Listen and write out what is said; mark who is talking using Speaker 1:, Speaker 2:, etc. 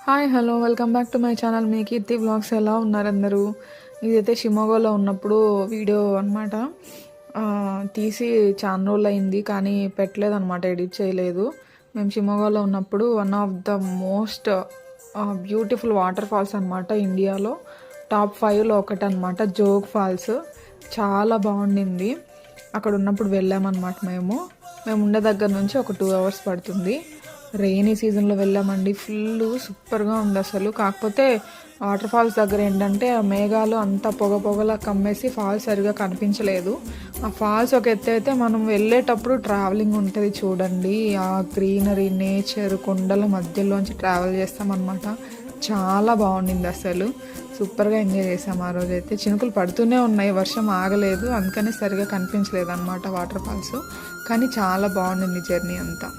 Speaker 1: Hi hello welcome back to my channel మీ Keerthi vlogs. ఎలా ఉన్నారు అందరూ? ఇదైతే షిమోగాలో ఉన్నప్పుడు వీడియో అనమాట. తీసి చాలా రోజులు అయింది కానీ పెట్టలేదు అనమాట, ఎడిట్ చేయలేదు. మేము షిమోగాలో ఉన్నప్పుడు one of the most beautiful waterfalls అనమాట, ఇండియాలో టాప్ 5లో ఒకటి అనమాట, జోగ్ ఫాల్స్. చాలా బాగుండింది. అక్కడ ఉన్నప్పుడు వెళ్ళామన్నమాట. మేము ఉండే దగ్గర నుంచి ఒక 2 hours పడుతుంది. రెయినీ సీజన్లో వెళ్ళామండి. ఫుల్ సూపర్గా ఉంది అసలు. కాకపోతే వాటర్ ఫాల్స్ దగ్గర ఏంటంటే ఆ మేఘాలు అంతా పొగలా కమ్మేసి ఫాల్స్ సరిగా కనిపించలేదు. ఆ ఫాల్స్ ఒక ఎత్తు అయితే, మనం వెళ్ళేటప్పుడు ట్రావెలింగ్ ఉంటుంది చూడండి, ఆ గ్రీనరీ, నేచర్, కొండల మధ్యలోంచి ట్రావెల్ చేస్తామన్నమాట. చాలా బాగుండింది అసలు. సూపర్గా ఎంజాయ్ చేసాం ఆ రోజైతే. చినుకులు పడుతూనే ఉన్నాయి, వర్షం ఆగలేదు, అందుకనే సరిగా కనిపించలేదు అనమాట వాటర్ ఫాల్స్. కానీ చాలా బాగుండింది జర్నీ అంతా.